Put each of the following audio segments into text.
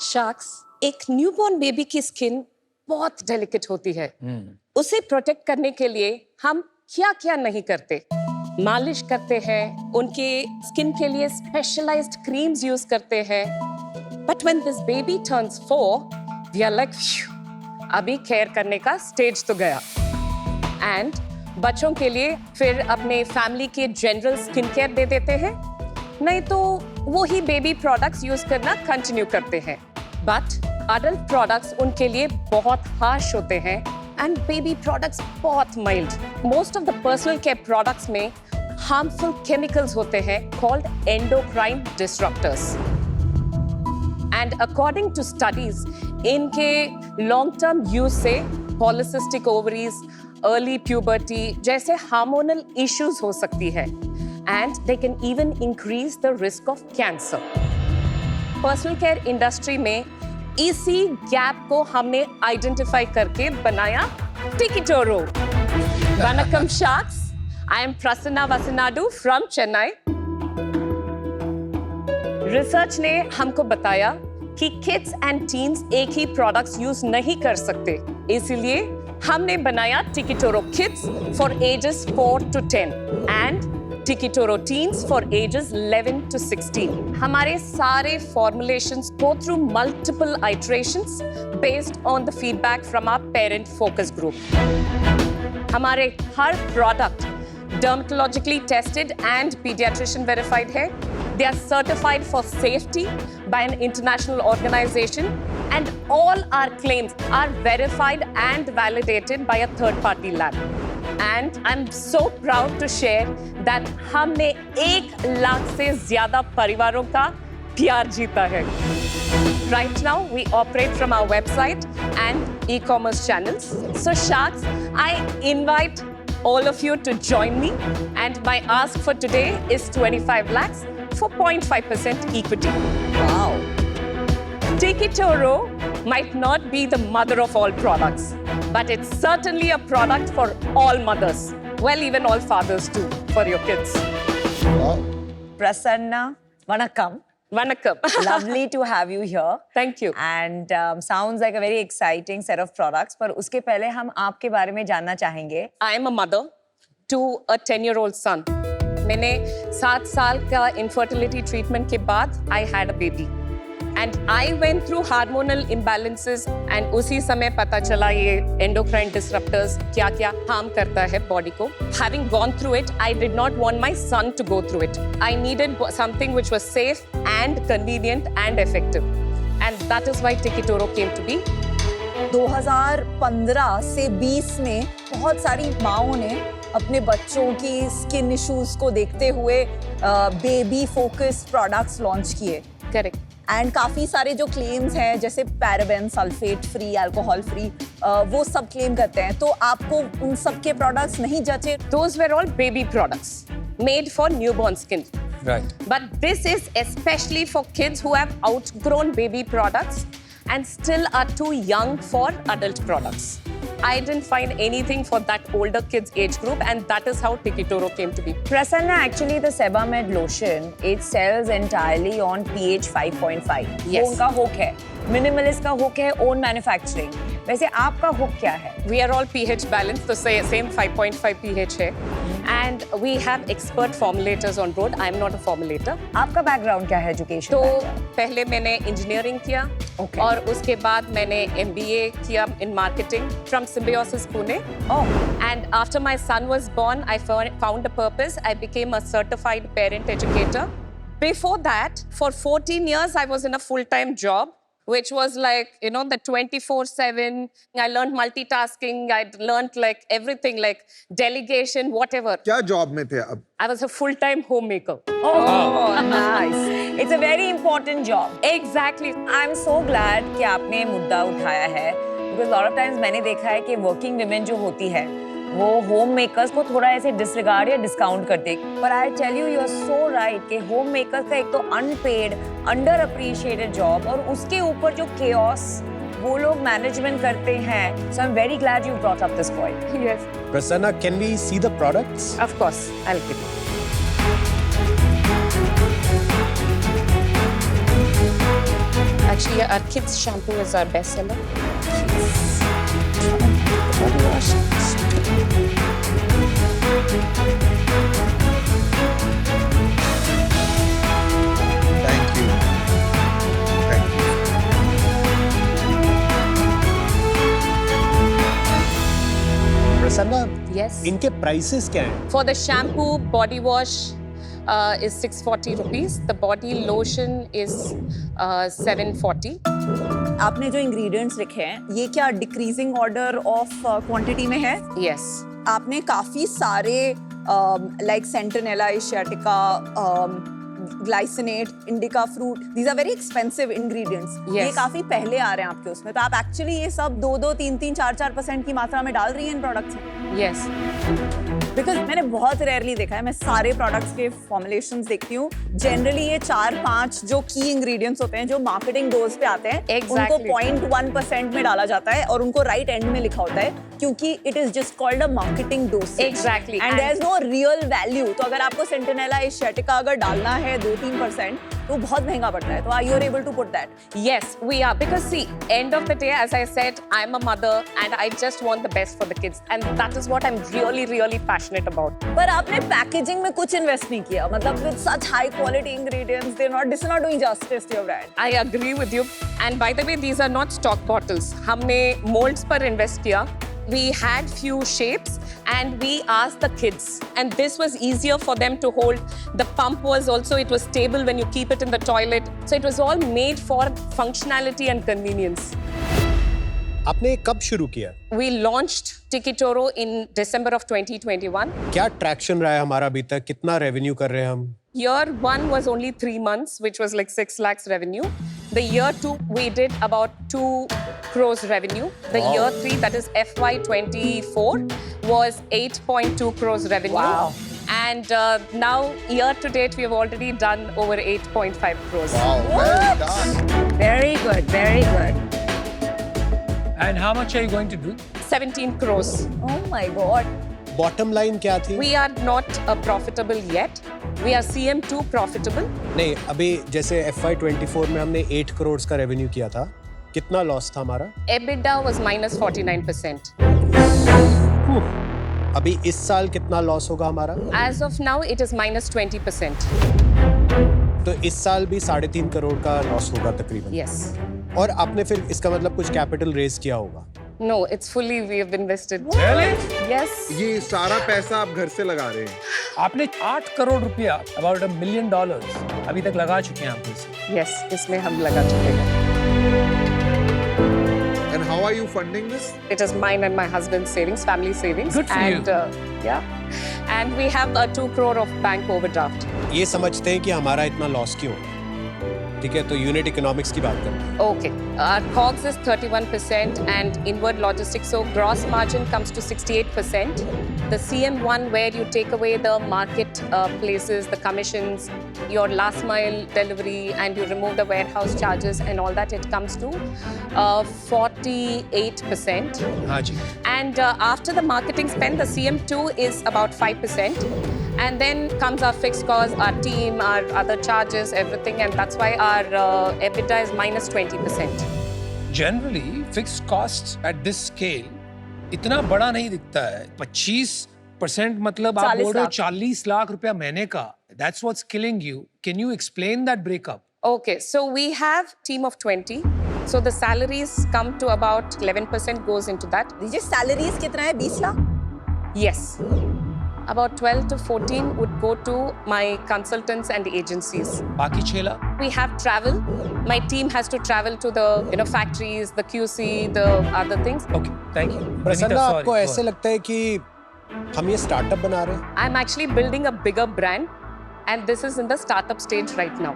Sharks, एक newborn baby की skin बहुत डेलिकेट होती है। उसे प्रोटेक्ट करने के लिए हम क्या क्या नहीं करते। मालिश करते हैं, उनके स्किन के लिए स्पेशलाइज्ड क्रीम्स यूज करते हैं। But when this baby turns 4, we are like अभी केयर करने का स्टेज तो गया। एंड बच्चों के लिए फिर अपने फैमिली के जनरल स्किन केयर दे देते हैं, नहीं तो वो ही बेबी प्रोडक्ट्स यूज करना कंटिन्यू करते हैं। बट अडल्ट प्रोडक्ट्स उनके लिए बहुत हार्श होते हैं एंड बेबी प्रोडक्ट्स बहुत mild. Most of the personal care products में हार्मफुल केमिकल्स होते हैं called endocrine disruptors. And according to studies, इनके लॉन्ग टर्म यूज से पॉलिसिस्टिक ओवरीज, अर्ली प्यूबर्टी जैसे हार्मोनल इश्यूज हो सकती है and they can even increase the risk of cancer. Personal care industry में इसी गैप को हमने आइडेंटिफाई करके बनाया टिकिटोरो। वनक्कम sharks, I am Prasanna Vasinadu from Chennai. Research ने हमको बताया कि किड्स एंड टीन्स एक ही प्रोडक्ट्स यूज नहीं कर सकते, इसीलिए हमने बनाया Tikitoro kids for ages 4 to 10 and Tikitoro teens for ages 11 to 16। हमारे सारे formulations go through multiple iterations based on the feedback from our parent focus group। हमारे हर product dermatologically tested and pediatrician verified है। They are certified for safety by an international organization, and all our claims are verified and validated by a third-party lab. And I'm so proud to share that हमने 1 लाख से ज्यादा परिवारों का प्यार जीता है। Right now, we operate from our website and e-commerce channels. So Sharks, I invite all of you to join me, and my ask for today is 25 lakhs for 0.5% equity. Wow. Tikitoro might not be the mother of all products, but it's certainly a product for all mothers. Well, even all fathers too, for your kids. Wow. Prasanna, vanakkam. Vanakkam. Lovely to have you here. Thank you. And sounds like a very exciting set of products. पर उसके पहले हम आपके बारे में जानना चाहेंगे। I am a mother to a 10-year-old son. मैंने 7 साल का infertility treatment के बाद I had a baby. And I went through hormonal imbalances and उसी समय पता चला ये endocrine disruptors क्या-क्या harm करता है body को। Having gone through it, I did not want my son to go through it. I needed something which was safe and convenient and effective. And that is why Tikitoro came to be. 2015 से 20 में बहुत सारी माओं ने अपने बच्चों की skin issues को देखते हुए बेबी फोकस प्रोडक्ट्स लॉन्च किए। Correct. एंड काफी सारे जो क्लेम्स हैं जैसे paraben, sulphate free, alcohol free, वो सब क्लेम करते हैं, तो आपको उन सब के प्रोडक्ट्स नहीं जचे? Those were all baby products made for newborn skin. Right. But this is especially for kids who have outgrown baby products and still are too young for adult products. I didn't find anything for that older kids age group, and that is how Tikitoro came to be. Prasanna, actually the Sebamed lotion, it sells entirely on pH 5.5. Yes. वो उनका hook है। Minimalist का hook है own manufacturing। वैसे आपका hook क्या है? We are all pH balanced, the same 5.5 pH है. And we have expert formulators on board. I am not a formulator. आपका background क्या है education? तो background? पहले मैंने engineering किया, Okay. और उसके बाद मैंने MBA किया in marketing from Symbiosis Pune. Oh. And after my son was born, I found a purpose. I became a certified parent educator. Before that, for 14 years, I was in a full-time job, which was like, you know, the 24/7. I learned multitasking. I learned like everything, like delegation, whatever. क्या job में थे अब? I was a full-time homemaker. Oh, nice. It's a very important job. Exactly. I'm so glad कि आपने ये मुद्दा उठाया है, because lot of times मैंने देखा है कि working women जो होती है, वो होम मेकर्स को थोड़ा ऐसे डिसरिगार्ड या डिस्काउंट करते, पर I tell you, you are so right कि होम मेकर्स का एक तो अनपेड, अंडर अप्रिशिएटेड जॉब, और उसके ऊपर जो केओस वो लोग मैनेजमेंट करते हैं। So I am very glad you brought up this point. Yes. Prasanna, can we see the products? Of course. I'll give you. Actually, Yeah, our kids shampoo is our best seller. Thank you. Thank you. Prasanna, Yes. इनके prices क्या हैं? For the shampoo, body wash is 640 rupees. The body lotion is 740. आपने जो ingredients लिखे हैं ये क्या decreasing order of quantity में है? Yes. आपने काफी सारे like centella, asiatica, glycinate, indica fruit, these are very expensive ingredients. ये Yes. काफी पहले आ रहे हैं आपके उसमें, तो आप एक्चुअली ये सब 2-2, 3-3, 4-4% की मात्रा में डाल रही हैं इन प्रोडक्ट्स में? Yes. बिकॉज मैंने बहुत रेयरली देखा है, मैं सारे प्रोडक्ट्स के फॉर्मुलेशंस देखती हूँ, जनरली ये 4-5 जो की इंग्रेडिएंट्स होते हैं जो मार्केटिंग डोज पे आते हैं, Exactly. उनको 0.1% में डाला जाता है और उनको राइट एंड में लिखा होता है क्योंकि it is just called a marketing dose. Exactly. And there is no real value. तो अगर आपको सेंटिनेला, एशियाटिका अगर डालना है 2-3% तो बहुत महंगा पड़ता है। तो are you able to put that? Yes, we are. Because see, end of the day, as I said, I'm a mother and I just want the best for the kids. And that is what I'm really, really passionate about. पर आपने packaging में कुछ invest नहीं किया, मतलब with such high quality ingredients, they not, this is not doing justice to your brand. I agree with you. And by the way, these are not stock bottles. हमने molds पर invest किया. We had few shapes and we asked the kids. And this was easier for them to hold. The pump was also, it was stable when you keep it in the toilet. So it was all made for functionality and convenience. आपने कब शुरू किया? We launched Tikitoro in December of 2021. क्या traction रहा है हमारा अभी तक? कितना रेवेन्यू कर रहे हैं हम? Year 1 was only 3 months, which was like 6 lakhs revenue. The year 2, we did about 2 crores revenue. The year 3, that is FY24, was 8.2 crores revenue. Wow. And now, year to date, we have already done over 8.5 crores. Wow, well done. Very good, very good. And how much are you going to do? 17 crores. Oh my god. Bottom line क्या थी? We are not profitable yet. We are CM2 profitable. नहीं, अभी जैसे FY24 में हमने 8 करोड़ का revenue किया था, कितना लॉस था हमारा? EBITDA was minus 49%. अभी इस साल कितना लॉस होगा हमारा? As of now, it is minus 20%. तो इस साल भी 3.5 करोड़ का लॉस होगा तकरीबन। Yes. और आपने फिर इसका मतलब कुछ कैपिटल रेज किया होगा? No, it's fully we have invested. Really? Yes. ये सारा पैसा आप घर से लगा रहे हैं? आपने 8 करोड़ रुपया, about $1 million, अभी तक लगा चुके हैं आप इसमें। Yes, इसमें हम लगा चुके हैं. And how are you funding this? It is mine and my husband's savings, family savings. Good for and, you. Yeah. And we have a 2 crore of bank overdraft. ये समझते हैं कि हमारा इतना लॉस क्यों? ठीक है, तो यूनिट इकोनॉमिक्स की बात करते हैं। Okay. Our COGS is 31% and inward logistics, so gross margin comes to 68%. The CM1, where you take away the market places, the commissions, your last mile delivery, and you remove the warehouse charges and all that, it comes to 48%. हाँ जी। And after the marketing spend, the CM2 is about 5%. And then comes our fixed costs, our team, our other charges, everything. And that's why our EBITDA is minus 20%. Generally, fixed costs at this scale इतना बड़ा नहीं दिखता है। 25% मतलब आप 40 बोल रहे हो लाख। 40 लाख रुपया महीने का। That's what's killing you. Can you explain that breakup? Okay, so we have team of 20. So the salaries come to about 11% goes into that. दीजिए, सैलरीज कितना है? 20 lakh? Yes. About 12 to 14 would go to my consultants and agencies. बाकी 6 lakh? We have travel. My team has to travel to the factories, the QC, the other things. Okay, thank you. Prasanna, Anita, sorry, आपको go ऐसे on. लगता है कि हम ये startup बना रहे हैं? I'm actually building a bigger brand, and this is in the startup stage right now.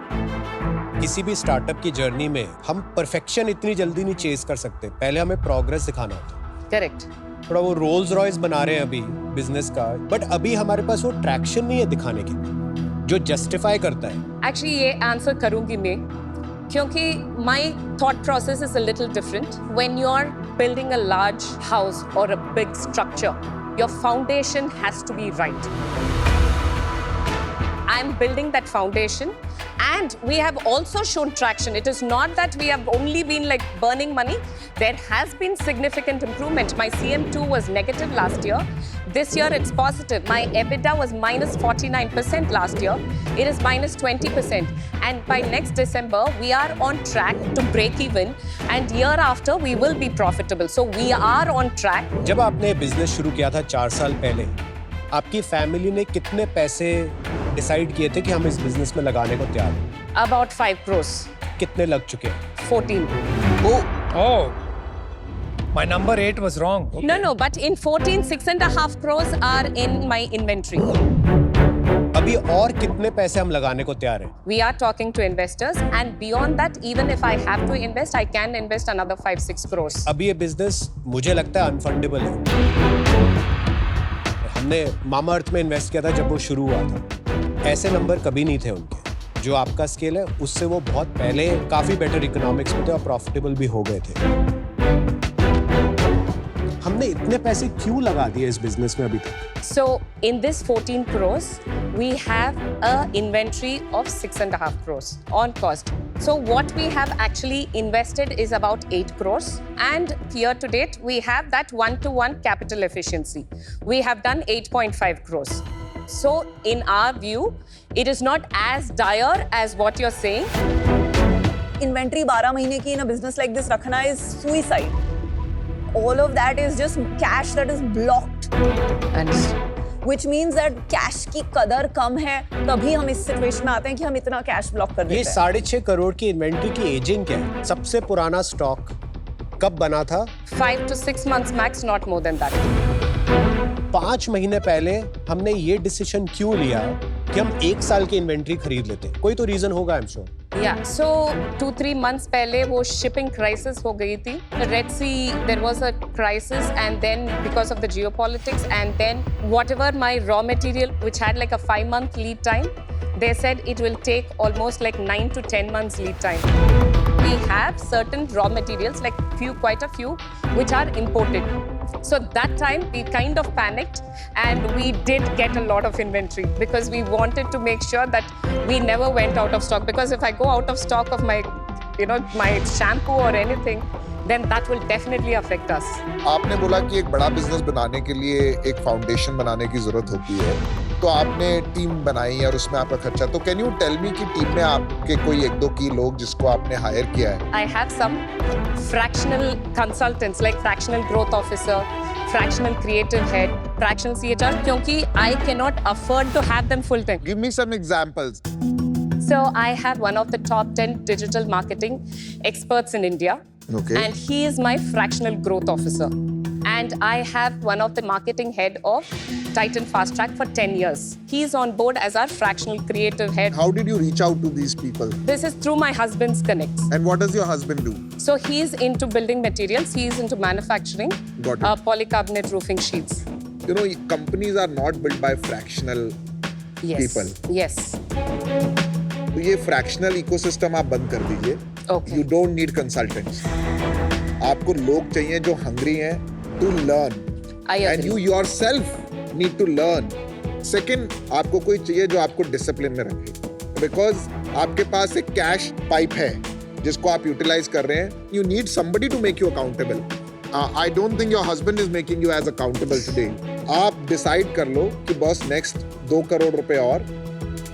किसी भी स्टार्टअप की जर्नी में हम परफेक्शन इतनी जल्दी नहीं चेज कर सकते, पहले हमें प्रोग्रेस दिखाना होता है। Correct. थोड़ा वो रोल्स रॉयस बना रहे हैं अभी बिजनेस का, बट अभी हमारे पास वो ट्रैक्शन नहीं है दिखाने की जो जस्टिफाई करता है। Actually, ये आंसर करूंगी मैं, क्योंकि my thought process is a little different. When you're building a large house or a big structure, your foundation has to be right. I'm building that foundation. And we have also shown traction. It is not that we have only been like burning money. There has been significant improvement. My CM2 was negative last year. This year it's positive. My EBITDA was minus 49% last year. It is minus 20%. And by next December, we are on track to break even. And year after, we will be profitable. So we are on track. जब आपने business शुरू किया था 4 साल पहले, आपकी family ने कितने पैसे डिसाइड किए थे कि हम इस बिजनेस में लगाने को तैयार हैं? About 5 crores. कितने लग चुके हैं? 14. Oh, my number 8 was wrong. Okay. No, but in 14, 6.5 crores are in my inventory. अभी और कितने पैसे हम लगाने को तैयार हैं? We are talking to investors, and beyond that, even if I have to invest, I can invest another 5-6 crores. अभी ये बिजनेस मुझे लगता है अनफंडेबल है। हमने मामा अर्थ में इन्वेस्ट किया था जब वो शुरू हुआ था। ऐसे नंबर कभी नहीं थे उनके। जो आपका स्केल है उससे वो बहुत पहले काफी बेटर इकोनॉमिक्स में थे और प्रॉफिटेबल भी हो गए थे। हमने इतने पैसे क्यों लगा दिए इस बिजनेस में अभी तक? So in this 14 crores, we have a inventory of 6.5 crores on cost. So what we have actually invested is about 8 crores, and year to date we have that 1-to-1 capital efficiency. We have done 8.5 crores. So in our view, it is not as dire as what you're saying. Inventory 12 महीने की इन a business like this रखना is suicide. All of that is just cash that is blocked. Which means that cash की कदर कम है, तभी हम इस situation में आते हैं कि हम इतना कैश ब्लॉक कर देते हैं. ये 6.5 करोड़ की इन्वेंट्री की एजिंग क्या है? सबसे पुराना स्टॉक कब बना था? 5 to 6 months max, not more than that. 5 महीने पहले हमने ये डिसीजन क्यों लिया कि हम 1 साल की इन्वेंट्री खरीद लेते? कोई तो रीजन होगा, I am sure. Yeah, so 2-3 months पहले वो shipping crisis हो गई थी. The Red Sea, there was a crisis, and then because of the geopolitics, and then whatever my raw material, which had like a 5-month lead time, they said it will take almost like 9 to 10 months lead time. We have certain raw materials, like quite a few, which are imported. So that time we kind of panicked, and we did get a lot of inventory because we wanted to make sure that we never went out of stock. Because if I go out of stock of my, my shampoo or anything, then that will definitely affect us. आपने बोला कि एक बड़ा business बनाने के लिए एक foundation बनाने की जरूरत होती है, तो आपने टीम बनाई और उसमें आपका खर्चा. तो कैन यू टेल मी कि टीम में आपके कोई 1-2 की लोग जिसको आपने हायर किया है? I have some fractional consultants like fractional growth officer, fractional creative head, fractional CHR, क्योंकि I cannot afford to have them full time. Give me some examples. So I have one of the top 10 digital marketing experts in India. Okay. And he is my fractional growth officer. And I have one of the marketing head of Titan Fast Track for 10 years. He's on board as our fractional creative head. How did you reach out to these people? This is through my husband's connects. And what does your husband do? So he's into building materials. He's into manufacturing Got it. polycarbonate roofing sheets. You know, companies are not built by fractional Yes. people. Yes. तो ये fractional ecosystem आप बंद कर दीजिए. Okay. You don't need consultants. आपको लोग चाहिए जो hungry हैं to learn. I And agree. you yourself need to learn. Second, आपको कोई चाहिए जो आपको डिसिप्लिन में रखे. Because आपके पास एक कैश पाइप है जिसको आप यूटिलाइज कर रहे हैं. You need somebody to make you accountable. I don't think your husband is making you as accountable today. आप डिसाइड कर लो कि बस नेक्स्ट 2 करोड़ रुपए और,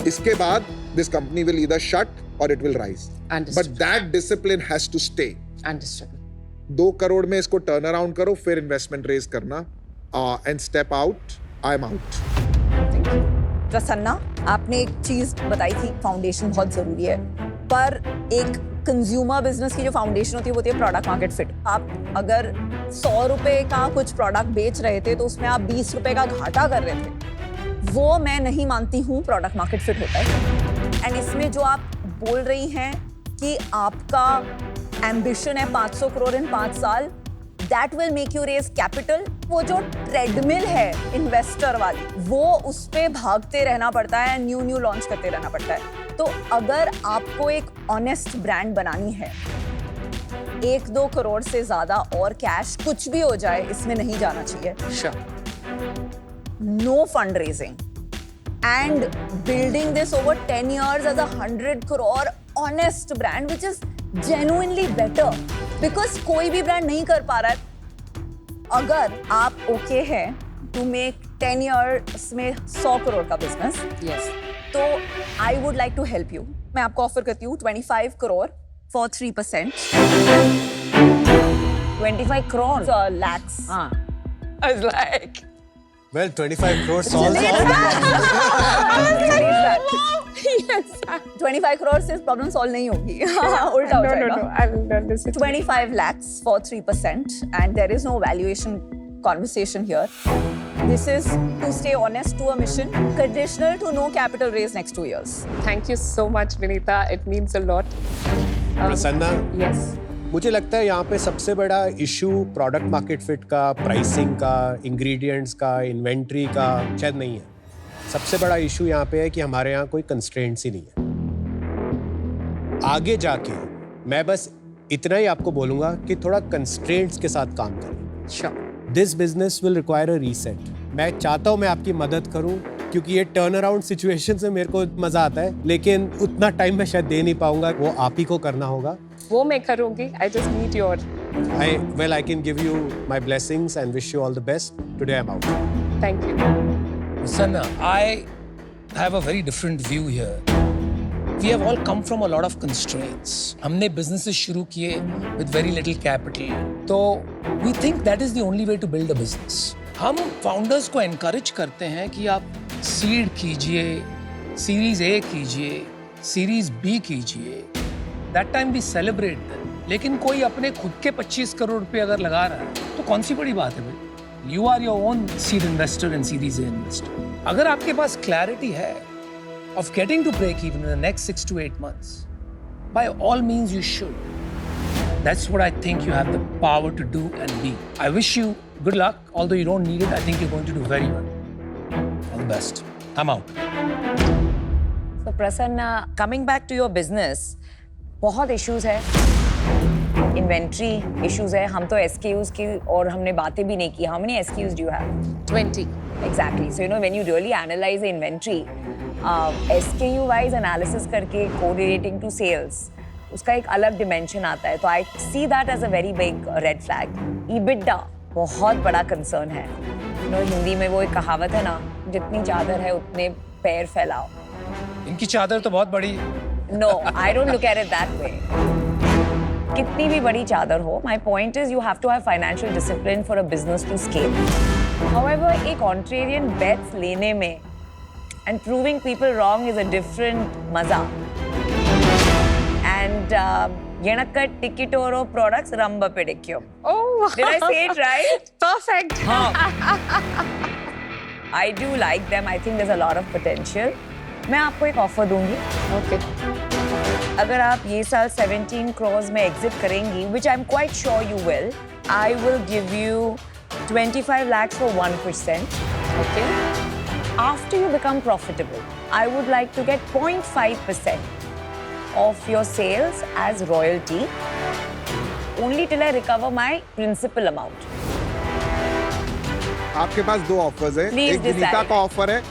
इसके बाद this company will either shut or it will rise. Understood. But that discipline has to stay. Understood. 2 crore में इसको टर्न अराउंड करो, फिर इन्वेस्टमेंट रेज करना and step out. I am out. Prasanna, आपने एक चीज बताई थी, फाउंडेशन बहुत जरूरी है, पर एक कंज्यूमर बिजनेस की जो फाउंडेशन होती है प्रोडक्ट मार्केट फिट. आप अगर 100 रुपए का कुछ प्रोडक्ट बेच रहे थे तो उसमें आप 20 रुपए का घाटा कर रहे थे. वो मैं नहीं मानती हूँ प्रोडक्ट मार्केट फिट होता है. एंड इसमें जो आप बोल रही हैं कि आपका एम्बिशन है 500 करोड़ इन 5 साल, that will make you raise capital. वो जो ट्रेडमिल है इन्वेस्टर वाली, वो उस पे भागते रहना पड़ता है, न्यू लॉन्च करते रहना पड़ता है. तो अगर आपको एक ऑनेस्ट ब्रांड बनानी है, 1-2 करोड़ से ज्यादा और कैश कुछ भी हो जाए इसमें नहीं जाना चाहिए. Sure. No fundraising. and building this over 10 years as a 100 crore honest brand which is genuinely better because कोई भी brand नहीं कर पा रहा है. अगर आप okay हैं to make 10 years में 100 crore का business, Yes. तो I would like to help you. मैं आपको ऑफर करती हूँ 25 crore for 3%. 25 crores. Lakhs. हाँ. I was like, Well, 25 crores solves all the Yes. 25 crore से प्रॉब्लम सॉल्व नहीं होगी. उल्टा हो जाएगा. I will not listen. 25 lakhs for 3% and there is no valuation conversation here. This is to stay honest to a mission, conditional to no capital raise next 2 years. Thank you so much, Vinita. It means a lot. Prasanna, Yes. मुझे लगता है यहाँ पे सबसे बड़ा issue product market fit का, pricing का, ingredients का, इन्वेंट्री का शायद नहीं है. सबसे बड़ा इशू यहाँ पे है कि हमारे यहाँ कोई कंस्ट्रेंट्स ही नहीं है. आगे जाके मैं बस इतना ही आपको बोलूंगा कि थोड़ा कंस्ट्रेंट्स के साथ काम करें. Sure. This business will require a reset. मैं चाहता हूँ मैं आपकी मदद करूँ क्योंकि ये टर्न अराउंड सिचुएशन से मेरे को मजा आता है, लेकिन उतना टाइम मैं शायद दे नहीं पाऊंगा. वो आप ही को करना होगा. वो मैं करूँगी. I just need your. I can give you my blessings and wish you all the best. Today I'm out. Thank you. Sanna, I have a very different view here. We have all come from a lot of constraints. हमने businesses शुरू किए with very little capital. तो we think that is the only way to build a business. हम founders को encourage करते हैं कि आप seed कीजिए, series A कीजिए, series B कीजिए. That time we celebrate them. लेकिन कोई अपने खुद के 25 करोड़ रुपए अगर लगा रहा है तो कौन सी बड़ी बात है भाई? You are your own seed investor and series A investor. अगर आपके पास clarity है of getting to break even in the next 6 to 8 months, by all means you should. That's what I think you have the power to do and be. I wish you good luck, although you don't need it. I think you're going to do very well. All the best. I'm out. so Prasanna, coming back to your business, बहुत issues है. Inventory issues है. हम तो SKUs की और हमने बातें भी नहीं की. How many SKUs do you have? 20. Exactly. So when you really analyze the inventory, SKU wise analysis करके correlating to sales, उसका एक अलग dimension आता है. तो I see that as a very big red flag. EBITDA बहुत बड़ा concern है. हिंदी में वो एक कहावत है ना, जितनी चादर है उतने पैर फैलाओ. इनकी चादर तो बहुत बड़ी. No, I don't look at it that way. कितनी भी बड़ी चादर हो, my point is you have to have financial discipline for a business to scale. However, एक contrarian bets लेने में and proving people wrong is a different मजा. And Yenakka Tikitoro products Ramba Pedicure. Oh. Did I say it right? Perfect. I do like them. I think there's a lot of potential. मैं आपको एक offer दूंगी. Okay. अगर आप ये साल 17 crores में एग्जिट करेंगी, which I'm quite sure you will, I will give you 25 lakhs for 1%. Okay. After you become profitable, I would like to get 0.5% of your sales as royalty, only till I recover my principal amount. आपके पास दो offers है. Please एक Vinita decide. का offer है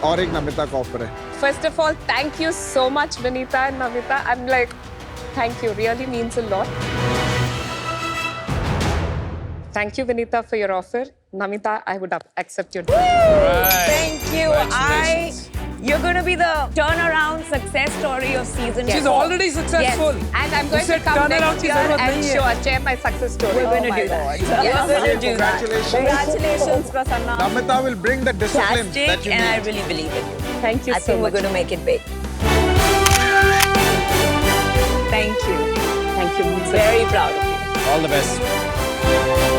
और एक नमिता का offer है. First of all, thank you so much, Vinita and Namita. I'm like, thank you. Really means a lot. Thank you, Vinita, for your offer. Namita, I would accept your deal. Thank you. Congratulations. You're going to be the turnaround success story of season. She's four. already successful. Yes. And I'm going उसे to come turnaround next की year जरूरत and नहीं है. share my success story. We're going to my do that. God. We're going to do that. Congratulations. Congratulations, Prasanna. Namita will bring the discipline that Fantastic, you and I need. really believe in you. Thank you I so think we're much. going to make it big. Thank you. Thank you. Very proud of you. All the best.